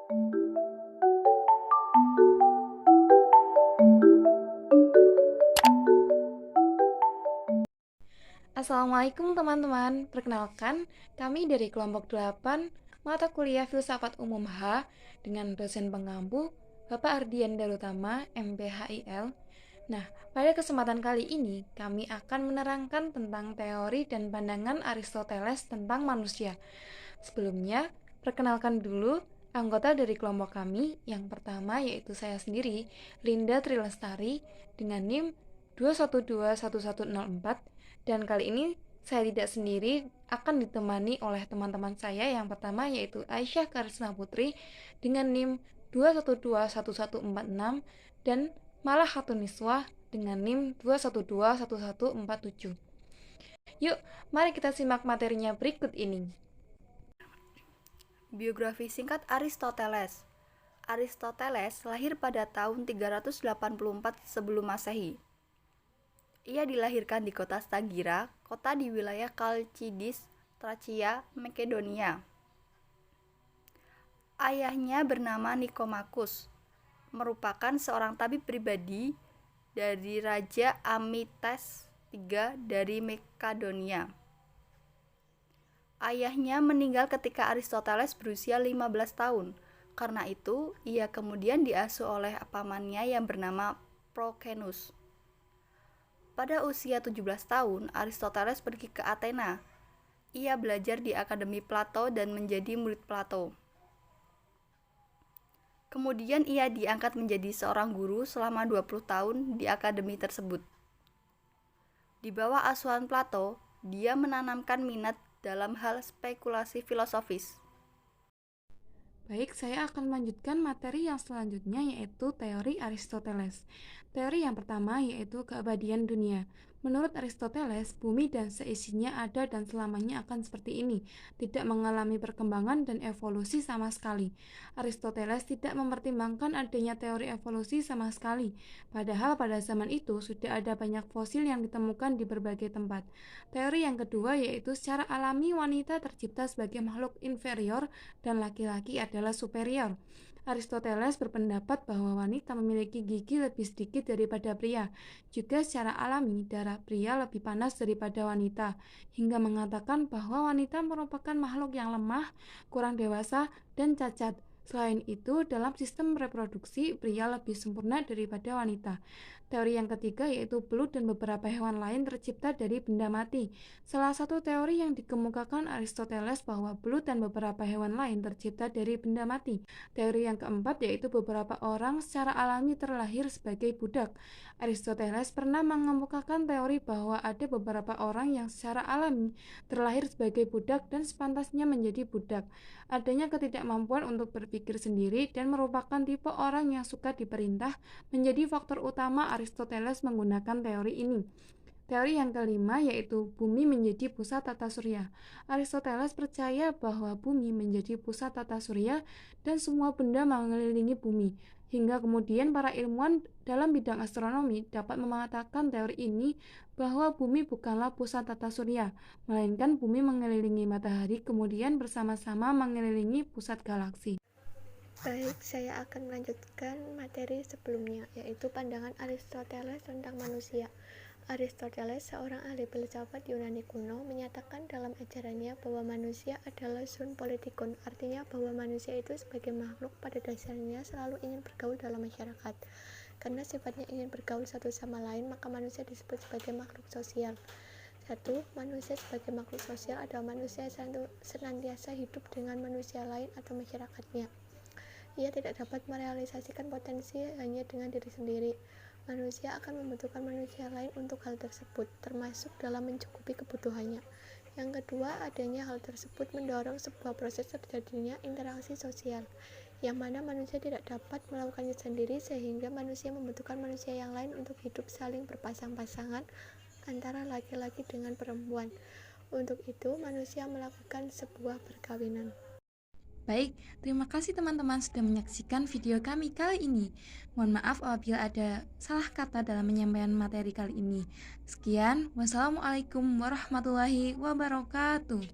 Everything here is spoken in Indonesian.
Assalamualaikum teman-teman, perkenalkan kami dari kelompok 8 mata kuliah Filsafat Umum H dengan dosen pengampu Bapak Ardian Darutama MPHIL. Nah, pada kesempatan kali ini kami akan menerangkan tentang teori dan pandangan Aristoteles tentang manusia. Sebelumnya, perkenalkan dulu anggota dari kelompok kami. Yang pertama yaitu saya sendiri, Linda Trilestari dengan NIM 2121104, dan kali ini saya tidak sendiri, akan ditemani oleh teman-teman saya. Yang pertama yaitu Aisyah Karisma Putri dengan NIM 2121146 dan Malah Khatuniswah dengan NIM 2121147. Yuk, mari kita simak materinya berikut ini. Biografi singkat Aristoteles. Aristoteles lahir pada tahun 384 sebelum Masehi. Ia dilahirkan di kota Stagira, kota di wilayah Kalchidis, Tracia, Makedonia. Ayahnya bernama Nikomakus, merupakan seorang tabib pribadi dari Raja Amites III dari Makedonia. Ayahnya meninggal ketika Aristoteles berusia 15 tahun. Karena itu, ia kemudian diasuh oleh pamannya yang bernama Prokenus. Pada usia 17 tahun, Aristoteles pergi ke Athena. Ia belajar di Akademi Plato dan menjadi murid Plato. Kemudian ia diangkat menjadi seorang guru selama 20 tahun di akademi tersebut. Di bawah asuhan Plato, dia menanamkan minat dalam hal spekulasi filosofis. Baik, saya akan melanjutkan materi yang selanjutnya, yaitu teori Aristoteles. Teori yang pertama yaitu keabadian dunia. Menurut Aristoteles, bumi dan seisinya ada dan selamanya akan seperti ini, tidak mengalami perkembangan dan evolusi sama sekali. Aristoteles tidak mempertimbangkan adanya teori evolusi sama sekali, padahal pada zaman itu sudah ada banyak fosil yang ditemukan di berbagai tempat. Teori yang kedua yaitu secara alami wanita tercipta sebagai makhluk inferior dan laki-laki adalah superior. Aristoteles berpendapat bahwa wanita memiliki gigi lebih sedikit daripada pria. Juga secara alami, darah pria lebih panas daripada wanita, hingga mengatakan bahwa wanita merupakan makhluk yang lemah, kurang dewasa, dan cacat. Selain itu, dalam sistem reproduksi, pria lebih sempurna daripada wanita. Teori yang ketiga yaitu belut dan beberapa hewan lain tercipta dari benda mati. Salah satu teori yang dikemukakan Aristoteles bahwa belut dan beberapa hewan lain tercipta dari benda mati. Teori yang keempat yaitu beberapa orang secara alami terlahir sebagai budak. Aristoteles pernah mengemukakan teori bahwa ada beberapa orang yang secara alami terlahir sebagai budak dan sepantasnya menjadi budak. Adanya ketidakmampuan untuk berpikir sendiri dan merupakan tipe orang yang suka diperintah menjadi faktor utama Aristoteles menggunakan teori ini. Teori yang kelima yaitu bumi menjadi pusat tata surya. Aristoteles percaya bahwa bumi menjadi pusat tata surya dan semua benda mengelilingi bumi. Hingga kemudian para ilmuwan dalam bidang astronomi dapat mengatakan teori ini bahwa bumi bukanlah pusat tata surya, melainkan bumi mengelilingi matahari kemudian bersama-sama mengelilingi pusat galaksi. Baik, saya akan melanjutkan materi sebelumnya, yaitu pandangan Aristoteles tentang manusia. Aristoteles, seorang ahli filsafat Yunani kuno, menyatakan dalam ajarannya bahwa manusia adalah zoon politikon, artinya bahwa manusia itu sebagai makhluk pada dasarnya selalu ingin bergaul dalam masyarakat. Karena sifatnya ingin bergaul satu sama lain, maka manusia disebut sebagai makhluk sosial. 1. Manusia sebagai makhluk sosial adalah manusia yang senantiasa hidup dengan manusia lain atau masyarakatnya. Ia tidak dapat merealisasikan potensi hanya dengan diri sendiri. Manusia akan membutuhkan manusia lain untuk hal tersebut, termasuk dalam mencukupi kebutuhannya. Yang kedua, adanya hal tersebut mendorong sebuah proses terjadinya interaksi sosial, yang mana manusia tidak dapat melakukannya sendiri, sehingga manusia membutuhkan manusia yang lain untuk hidup saling berpasang-pasangan antara laki-laki dengan perempuan. Untuk itu, manusia melakukan sebuah perkawinan. Baik, terima kasih teman-teman sudah menyaksikan video kami kali ini. Mohon maaf apabila ada salah kata dalam penyampaian materi kali ini. Sekian, wassalamualaikum warahmatullahi wabarakatuh.